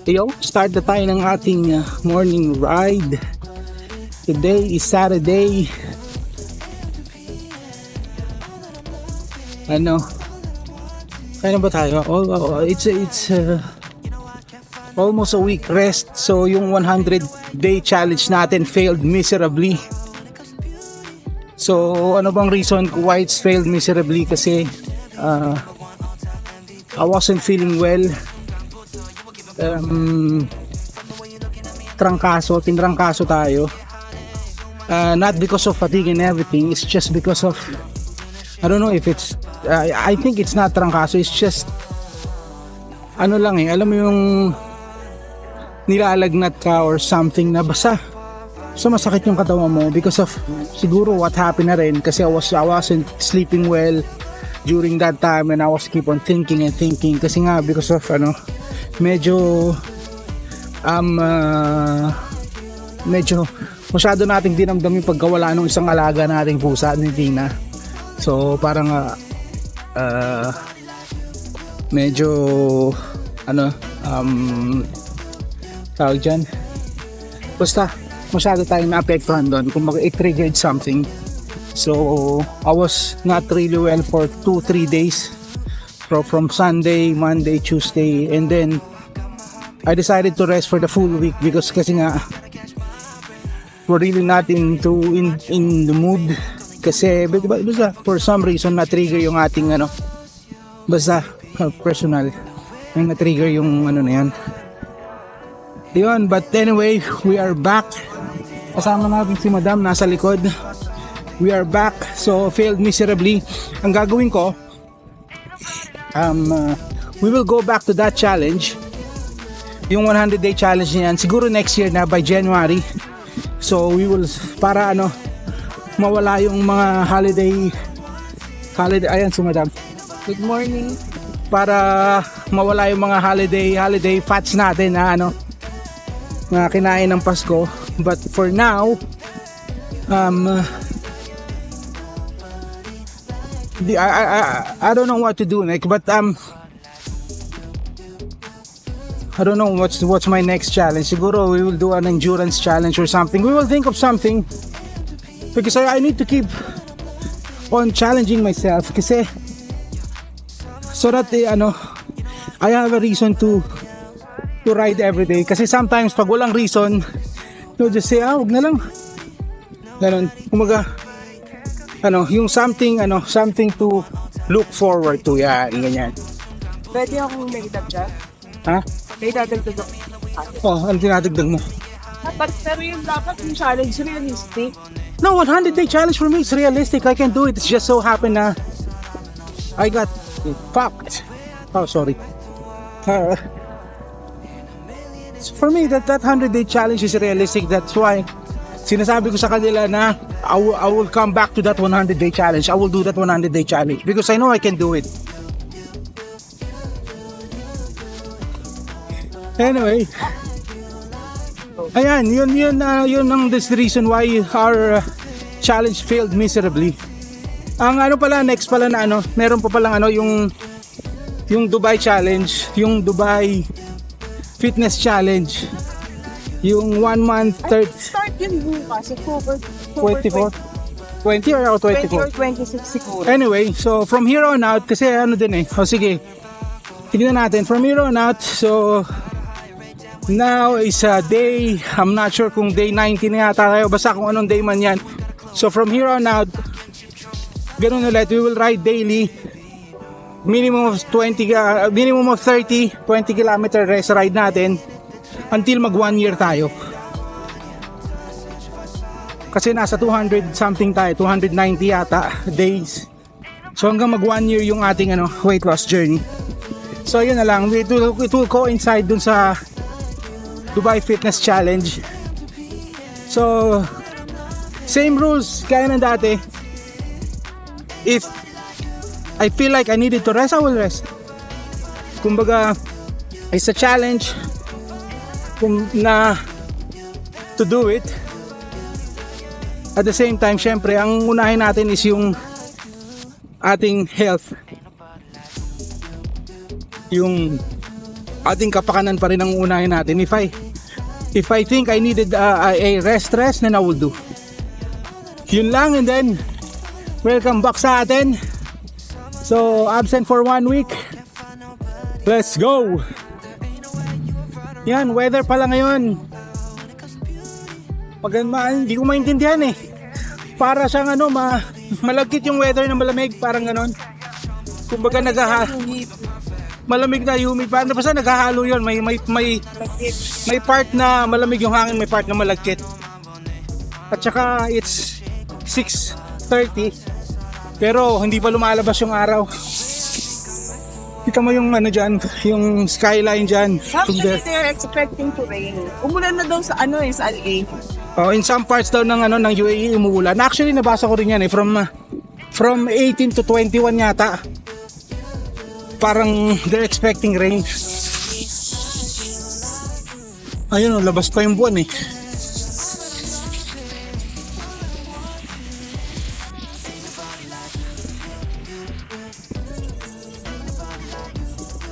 Yo, start na tayo ng ating morning ride. Today is Saturday. Ano ba tayo? It's almost a week rest. So yung 100-day challenge natin failed miserably. So ano bang reason why it's failed miserably? Kasi I wasn't feeling well. Tinrangkaso tayo. Not because of fatigue and everything. It's just because of, I don't know if it's I think it's not trangkaso. It's just ano lang alam mo yung nilalagnat ka or something na basta masakit yung katawan mo because of siguro what happened na rin kasi I wasn't sleeping well during that time, and I was keep on thinking kasi nga because of medyo masyado nating dinamdam yung pagkawala ng isang alaga nating pusa ni Tina. So parang medyo tawag dyan, basta masyado tayong naapektuhan doon kung it triggered something. So I was not really well for 2-3 days, from Sunday, Monday, Tuesday, and then I decided to rest for the full week because kasi nga we're really not in the mood kasi basta for some reason na-trigger yung ating basta personal yung na-trigger yung na yan yun. But anyway, we are back. Kasama natin si Madam nasa likod. We are back. So failed miserably. Ang gagawin ko, we will go back to that challenge, yung 100-day challenge niyan, siguro next year na by January. So we will, para mawala yung mga holiday. Ayan si Madam, good morning. Para mawala yung mga holiday fats natin na na kinain ng Pasko. But for now, I don't know what to do next, but I don't know what's my next challenge. Siguro we will do an endurance challenge or something. We will think of something because I need to keep on challenging myself kasi so that I have a reason to ride every day. Kasi sometimes pag walang reason, you'll just say wag na lang. Ganun. Kumaga yung something to look forward to. Yan, ganyan. Pwede akong naitag dyan? Ha? May dadagdag ako. Ano tinadagdag mo? Pero yung dapat yung challenge realistic. No, 100-day challenge for me is realistic. I can do it. It's just so happen na I got fucked. Oh, sorry. For me, that 100-day challenge is realistic. That's why sinasabi ko sa kanila na I will come back to that 100-day challenge. I will do that 100-day challenge because I know I can do it. Anyway, ayan, yun ang this reason why our challenge failed miserably. Ang next pala na meron pa palang yung Dubai challenge, yung Dubai fitness challenge, yung 1 month Start yun bukas, October 24? 20 or 24? 20 or 26 siguro. Anyway, so from here on out, kasi sige, tignan natin, from here on out, so now is a day, I'm not sure kung day 90 na yata tayo, basta kung anong day man yan. So from here on out, ganun ulit, we will ride daily, minimum of 30, 20 kilometer rest ride natin until mag 1 year tayo. Kasi nasa 200 something tayo, 290 yata days. So hanggang mag 1 year yung ating weight loss journey. So yun na lang, it will coincide dun sa Dubai Fitness Challenge. So same rules kaya ng dati. If I feel like I needed to rest, I will rest. Kumbaga, it's a challenge na to do it. At the same time, syempre, ang unahin natin is yung ating health. Yung ating kapakanan pa rin ang unahin natin. If I think I needed a rest, then I will do. Yun lang, and then welcome back sa atin. So absent for 1 week. Let's go. Yan, weather pala ngayon. Hindi ko maintindihan eh. Para siyang malagkit yung weather na malamig, parang ganon. Kumbaga malamig na humid, parang basta naghahalo yun. May part na malamig yung hangin, may part na malagkit. At saka it's 6:30 pero hindi pa lumalabas yung araw. Kita mo yung dyan, yung skyline dyan. Actually, they are expecting to rain. Umulan na daw sa sa LA. Oh, in some parts daw ng UAE umuulan. Actually, nabasa ko rin yan from 18 to 21 yata. Parang they're expecting rain. Ayun, labas pa yung buwan eh.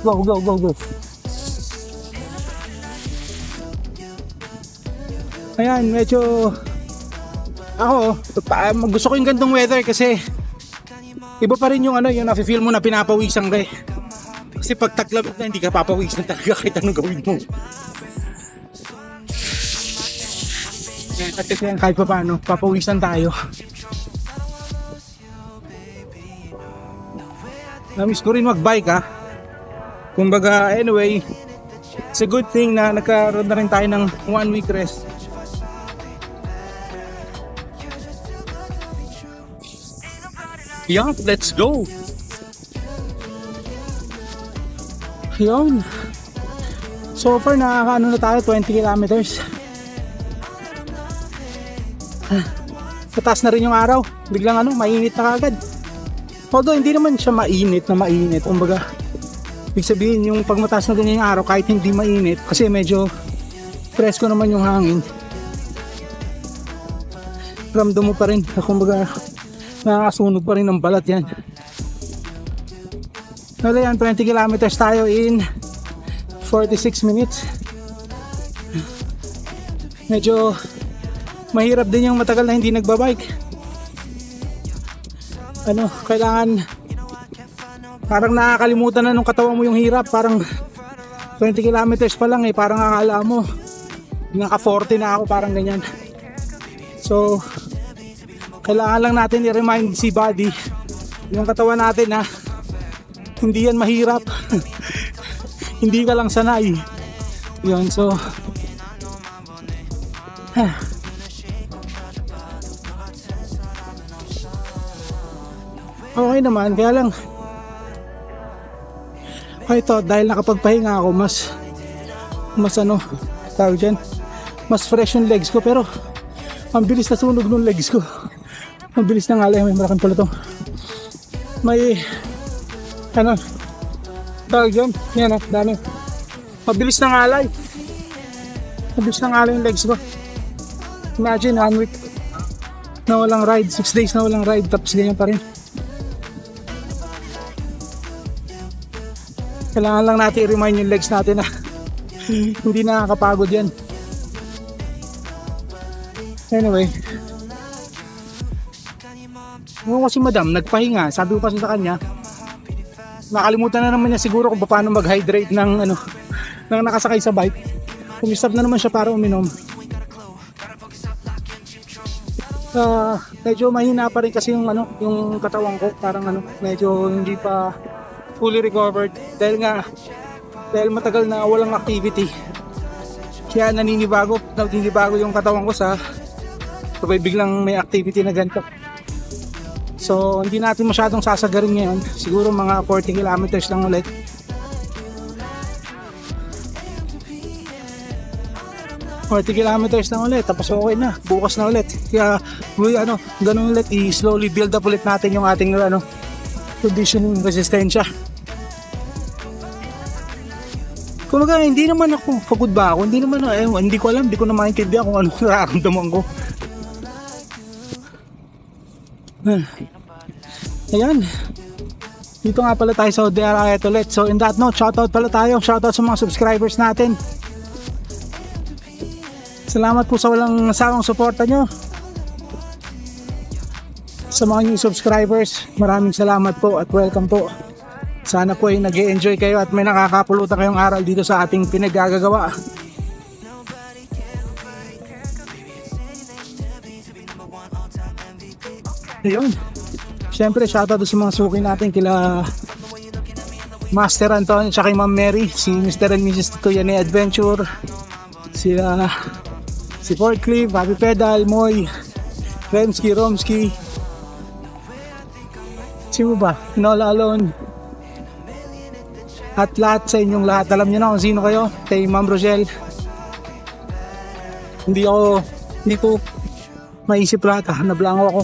Go. Ayan, medyo ako, gusto ko yung gandong weather kasi iba pa rin yung yung nafe-feel mo na pinapawisan ka eh. Kasi pag taglamig na hindi ka papawisan talaga kahit anong gawin mo. At yan, kahit pa paano, papawisan tayo. Namiss ko rin mag-bike ha. Kumbaga, anyway, it's a good thing na nagkaroon na rin tayo ng 1 week rest. Yeah, let's go! Yun. So far, nakakaano na tayo, 20 kilometers. Mataas na rin yung araw. Biglang mainit na kagad. Although, hindi naman siya mainit. Kumbaga, ibig sabihin yung pag mataas na ganyan yung araw kahit hindi mainit kasi medyo presko naman yung hangin, ramdam mo pa rin, kumbaga nakakasunog pa rin ng balat yan. Wala yan, 20 kilometers tayo in 46 minutes. Medyo mahirap din yung matagal na hindi nagbabike. Kailangan parang nakakalimutan na nung katawan mo yung hirap. Parang 20 kilometers pa lang parang akala mo naka 40 na ako, parang ganyan. So kailangan lang natin i-remind si body, yung katawan natin na hindi yan mahirap. Hindi ka lang sanay. Yun, so okay naman, kaya lang ito, dahil nakapagpahinga ako, mas tawag dyan, mas fresh yung legs ko, pero ang bilis na sunog ng legs ko. Ang bilis na ngalay, may malaking pala to. May tawag dyan, yan dami. Mabilis na ngalay. Mabilis na ngalay yung legs ko. Imagine 1 week na walang ride, 6 days na walang ride, tapos ganyan pa rin. Kailangan lang natin i-remind yung legs natin na hindi nakakapagod yan. Anyway, kasi madam, nagpahinga. Sabi ko kasi sa kanya, nakalimutan na naman niya siguro kung paano mag-hydrate ng nakasakay sa bike. Kumistap na naman siya para uminom. Medyo mahina pa rin kasi yung katawan ko, parang medyo hindi pa fully recovered dahil matagal na walang activity, kaya naninibago yung katawan ko sa sabay biglang may activity na ganito. So hindi natin masyadong sasagarin ngayon, siguro mga 40 kilometers lang ulit. Tapos okay na, bukas na ulit. Kaya ganun ulit, i-slowly build up ulit natin yung ating conditioning resistensya. Kumbaga, hindi naman ako pagod ba ako, hindi ko alam, hindi ko na maintindihan kung ano nararamdaman ko. Ayan, Dito nga pala tayo sa Arayat ulit. So in that note, shoutout pala tayo. Shoutout sa mga subscribers natin. Salamat po sa walang sawang suporta nyo. Sa mga new subscribers, maraming salamat po at welcome po. Sana po ay nag-e-enjoy kayo at may nakakapulutan kayong aral dito sa ating pinaggagawa. Ayun. Siyempre, shoutout sa mga suki natin kila Master Anton at kay Ma'am Mary, si Mr. and Mrs. Tuyane Adventure, si Fort Cliff, Happy Pedal, Moy, Romski, sino ba? Nola Alone. At lahat sa inyong lahat, alam nyo na kung sino kayo. Kay Ma'am Rochelle, hindi po maisip lahat, nablango ako.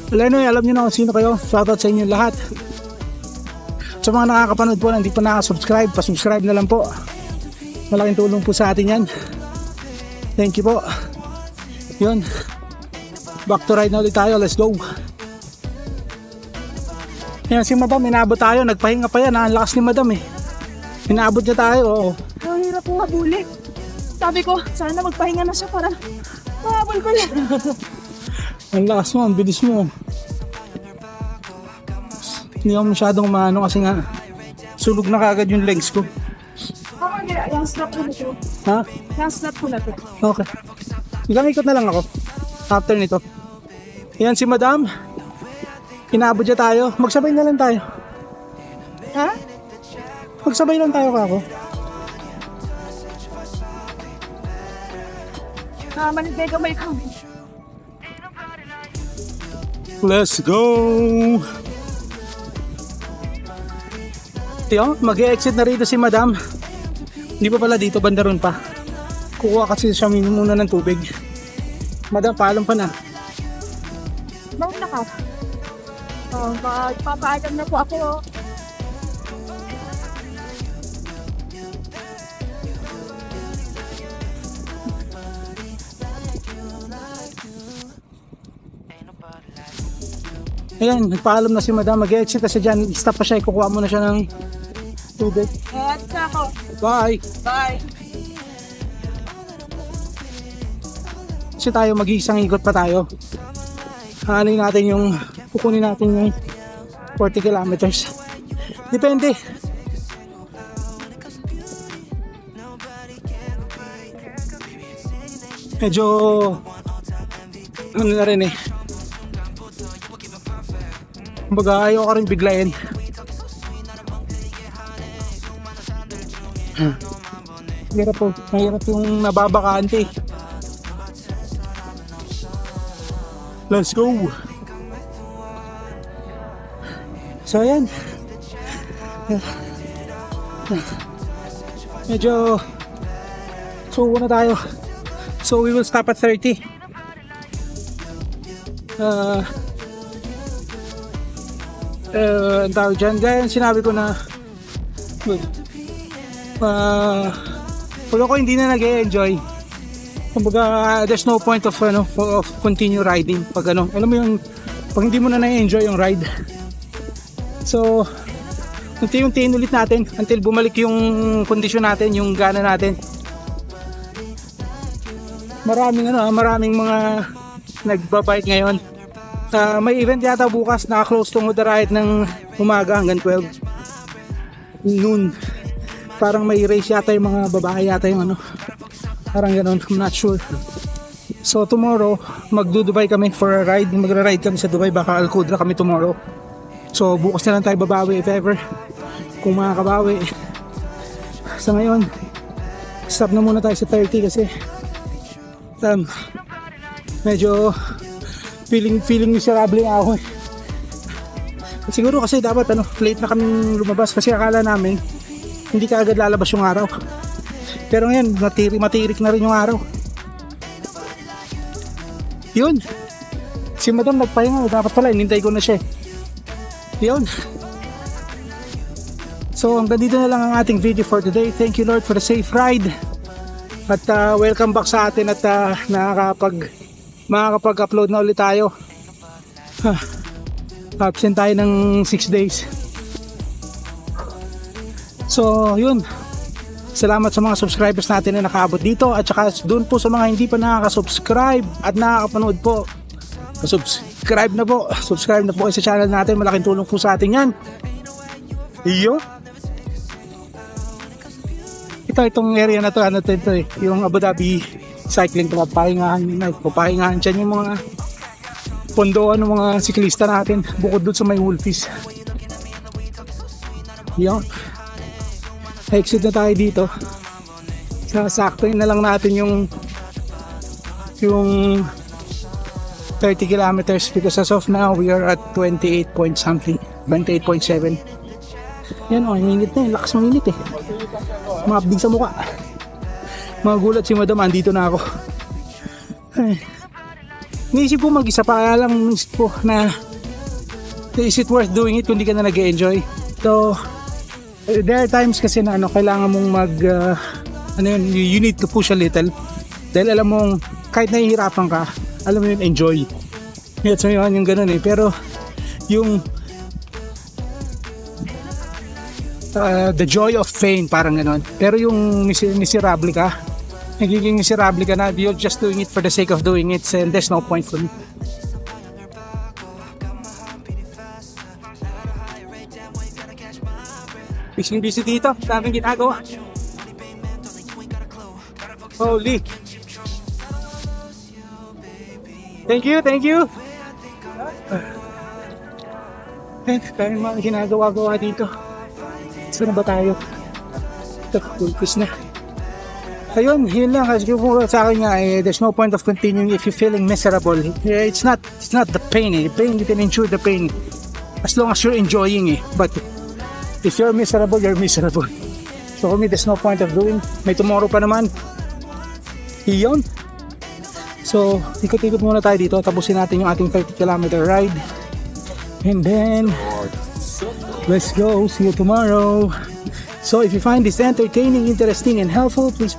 Well, anyway, alam nyo na kung sino kayo. Shoutout sa inyong lahat. Sa mga nakakapanood po na hindi pa nakasubscribe, pasubscribe na lang po. Malaking tulong po sa atin yan. Thank you po. Yun, back to ride na ulit tayo. Let's go. Yan si Madam, inaabot tayo. Nagpahinga pa yan, ang lakas ni Madam eh. Inaabot niya tayo, oo. Ang hirap po habulin. Sabi ko, sana magpahinga na siya para mahabol ko yan. Ang lakas mo, ang bilis mo. Hindi ako masyadong maano kasi nga sulog na kagad yung legs ko. Okay, yung snap ko na to. Ha? Yung snap ko na to. Okay. Ilang ikot na lang ako after nito. Yan si Madam. Inaabot niya tayo. Magsabay na lang tayo. Ha? Magsabay lang tayo kako. Manitega may kami. Let's go! Tiyo, mag-e-exit na rito si Madam. Hindi pa pala dito, bandaron pa. Kukuha kasi siya muna ng tubig. Madam, paalam pa na. Mauna ka. Papaalam na po ako. Ayan, nagpaalam na si Madam. Mag-exit kasi dyan. Stop pa siya. Kukuha muna siya ng tubig. At ako. Bye! Bye. Kasi tayo mag-iisang ikot pa tayo. Hanin natin yung kukunin natin yung 40 kilometers. Depende. Medyo ano na rin eh. Kumbaga ayaw ka rin biglayin. Hirap po. Mahirap yung nababakante. Let's go! So ayan. Medyo suko na tayo. So we will stop at 30. Ang tawag dyan, gaya sinabi ko na pag ako hindi na nag-e-enjoy, kumbaga there's no point of continue riding pag alam mo yung pag hindi mo na na-enjoy yung ride. So unti-untiin ulit natin until bumalik yung kondisyon natin, yung gana natin. Maraming mga nagbabike ngayon. May event yata bukas, naka-close tong Arayat ng umaga hanggang 12 noon. Parang may race yata yung mga babae yata yung parang gano'n, I'm not sure. So tomorrow magdu-Dubai kami for a ride. Magra-ride kami sa Dubai, baka Al Qudra kami tomorrow. So bukas na lang tayo babawi if ever, kung makakabawi. Sa ngayon stop na muna tayo sa 30 kasi medyo feeling miserable nga ako eh. Siguro kasi dapat late na kaming lumabas kasi akala namin hindi ka agad lalabas yung araw. Pero ngayon matirik na rin yung araw. Yun, si Madam nagpahinga, dapat pala inintay ko na siya. Yun. So hanggang dito na lang ang ating video for today. Thank you Lord for the safe ride. At welcome back sa atin at makakapag-upload na ulit tayo. Absent tayo ng 6 days. So yun, salamat sa mga subscribers natin na nakaabot dito, at saka doon po sa mga hindi pa nakaka-subscribe at nakakapanood po, subscribe na po kayo sa channel natin. Malaking tulong po sa atin yan. Iyo, itong area na to, ano to, yung Abu Dhabi cycling club. Papahingahan dyan yung mga pondoan ng mga siklista natin, bukod doon sa may Woolfies. Yun, exit na tayo dito. Sasaktuin na lang natin yung 30 kilometers, because as of now we are at 28 point something, 28.7. Yan o, init na, lakas ng init eh. Mabig sa mukha. Magulat si madam, andito na ako. Naisip ko mag-isa pa, kaya lang naisip ko na is it worth doing it kung di ka na nag-enjoy. So there are times kasi na kailangan mong you need to push a little, dahil alam mong kahit nahihirapan ka, alam mo yun, enjoy. Yes, so yun, yung ganun eh. Pero yung the joy of pain, parang ganun. Pero yung miserable ka, nagiging miserable ka na, you're just doing it for the sake of doing it, and there's no point for me. Busy dito, daming ginagawa. Holy, thank you. Kaya mga ginagawa dito. Saan ba tayo? Ito, pulpus na. Ayun, yun lang. Kasi sa akin nga, there's no point of continuing if you're feeling miserable. It's not the pain. The pain, you can endure the pain as long as you're enjoying it. But if you're miserable, you're miserable. So for me, there's no point of doing. May tomorrow pa naman. Iyon. So, ikot-ikot muna tayo dito. Tapusin natin yung ating 30-kilometer ride. And then, let's go. See you tomorrow. So if you find this entertaining, interesting, and helpful, please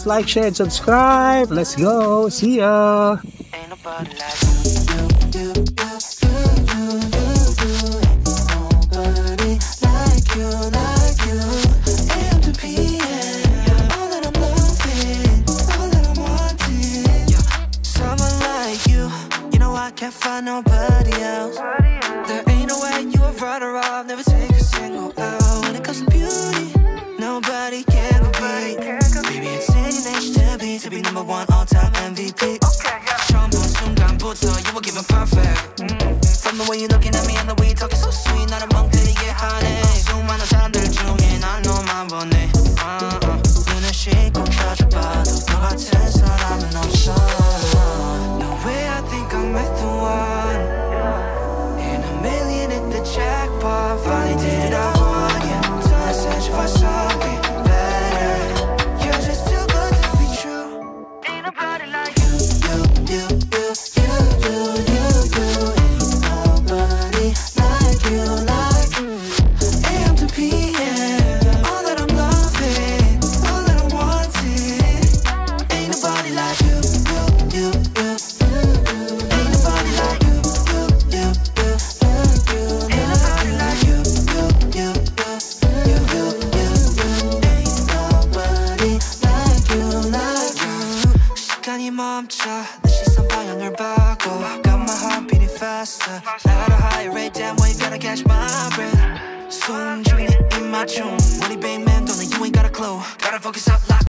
like, share, and subscribe. Let's go. See ya. Ain't nobody like you. AM to PM, all that I'm loving, all that I'm wanting. Someone like you, you know I can't find nobody else. There ain't no way you would run her off, never take a single out. When it comes to beauty, nobody can compete. Baby, it's in your nature to be number one all-time MVP. 처음 본 순간부터 you were giving perfect. From the way you're looking at me and the way you're talking so sweet, 나를 멍때리게 하네. 수많은 사람들 중에 난 너만 보네. 눈을 씻고 켜져봐도 너 같은 사람은 없어. No way, I think I met the one. In a million, hit the jackpot. Finally did it all, yeah. Time said you find something better. You're just too good to be true. Ain't nobody like you. Ain't nobody like you, like AM to PM, all that I'm loving, all that I'm wanting. Ain't nobody like you. Ain't nobody like you. Ain't nobody like you. Ain't nobody like you, like you. 시간이 멈춰 내 시선 방향을 바꿔. Got my heart beating faster at a higher rate. Damn, why you gotta catch my breath. 숨 죽이는 입맞춤. Money bang man, don't know you ain't got a clue. Gotta focus up like